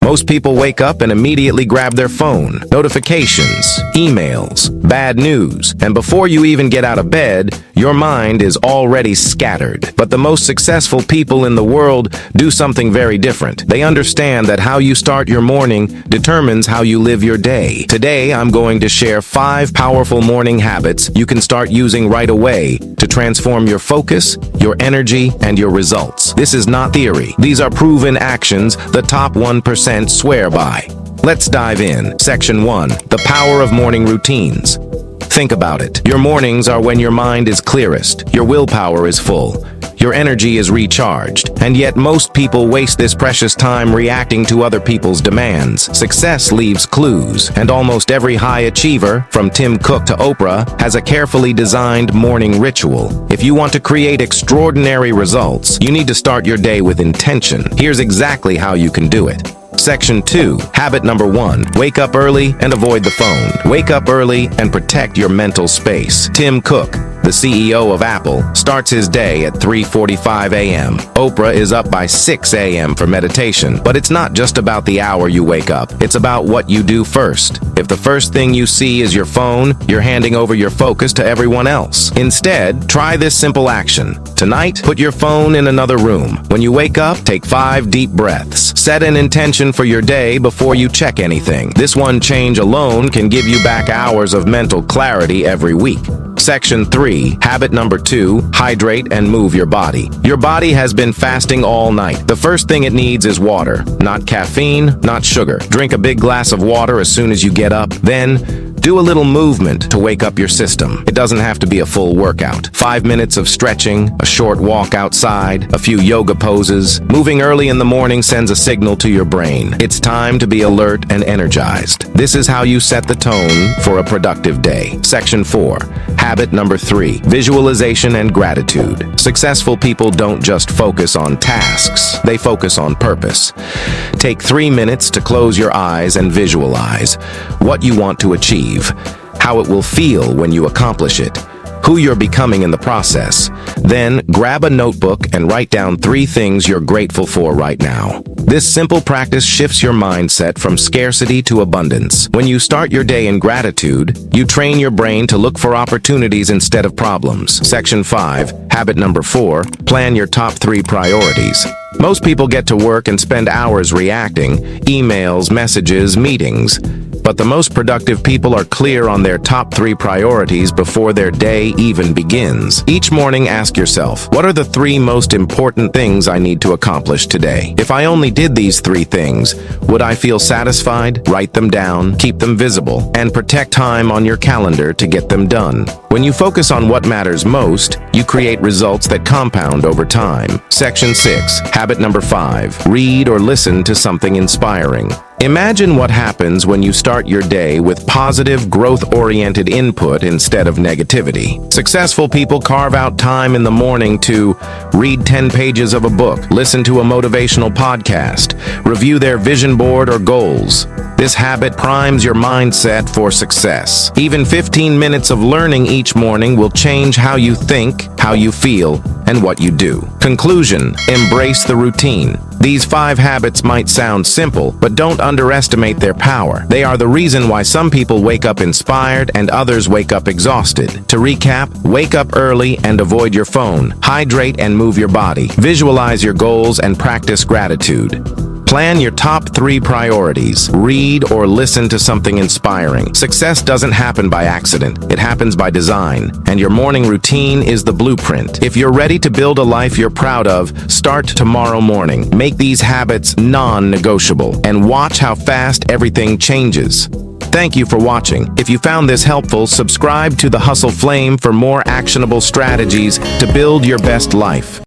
Most people wake up and immediately grab their phone, notifications, emails, bad news, and before you even get out of bed, your mind is already scattered. But the most successful people in the world do something very different. They understand that how you start your morning determines how you live your day. Today, I'm going to share 5 powerful morning habits you can start using right away to transform your focus, your energy, and your results. This is not theory. These are proven actions the top 1% swear by. Let's dive in. Section 1. The power of morning routines. Think about it. Your mornings are when your mind is clearest, your willpower is full, your energy is recharged, and yet most people waste this precious time reacting to other people's demands. Success leaves clues, and almost every high achiever, from Tim Cook to Oprah, has a carefully designed morning ritual. If you want to create extraordinary results, you need to start your day with intention. Here's exactly how you can do it. Section 2. Habit number 1. Wake up early and avoid the phone. Wake up early and protect your mental space. Tim Cook, the CEO of Apple, starts his day at 3:45 a.m. Oprah is up by 6 a.m. for meditation. But it's not just about the hour you wake up. It's about what you do first. If the first thing you see is your phone, you're handing over your focus to everyone else. Instead, try this simple action. Tonight, put your phone in another room. When you wake up, take 5 deep breaths. Set an intention for your day before you check anything. This one change alone can give you back hours of mental clarity every week. Section 3. Habit number 2. Hydrate and move your body. Your body has been fasting all night. The first thing it needs is water. Not caffeine, not sugar. Drink a big glass of water as soon as you get up. Then, do a little movement to wake up your system. It doesn't have to be a full workout. 5 minutes of stretching, a short walk outside, a few yoga poses. Moving early in the morning sends a signal to your brain. It's time to be alert and energized. This is how you set the tone for a productive day. Section 4. Habit number 3. Visualization and gratitude. Successful people don't just focus on tasks, they focus on purpose. Take 3 minutes to close your eyes and visualize what you want to achieve, how it will feel when you accomplish it, who you're becoming in the process. Then grab a notebook and write down 3 things you're grateful for right now. This simple practice shifts your mindset from scarcity to abundance. When you start your day in gratitude, you train your brain to look for opportunities instead of problems. Section 5. Habit number 4. Plan your top 3 priorities. Most people get to work and spend hours reacting, emails, messages, meetings. But the most productive people are clear on their top 3 priorities before their day even begins. Each morning, ask yourself, what are the 3 most important things I need to accomplish today? If I only did these 3 things, would I feel satisfied? Write them down, keep them visible, and protect time on your calendar to get them done. When you focus on what matters most, you create results that compound over time. Section 6. Habit number 5. Read or listen to something inspiring. Imagine what happens when you start your day with positive, growth-oriented input instead of negativity. Successful people carve out time in the morning to read 10 pages of a book, listen to a motivational podcast, review their vision board or goals. This habit primes your mindset for success. Even 15 minutes of learning each morning will change how you think, how you feel, and what you do. Conclusion: embrace the routine. These 5 habits might sound simple, but don't underestimate their power. They are the reason why some people wake up inspired and others wake up exhausted. To recap, wake up early and avoid your phone. Hydrate and move your body. Visualize your goals and practice gratitude. Plan your top 3 priorities. Read or listen to something inspiring. Success doesn't happen by accident. It happens by design. And your morning routine is the blueprint. If you're ready to build a life you're proud of, start tomorrow morning. Make these habits non-negotiable and watch how fast everything changes. Thank you for watching. If you found this helpful, subscribe to The Hustle Flame for more actionable strategies to build your best life.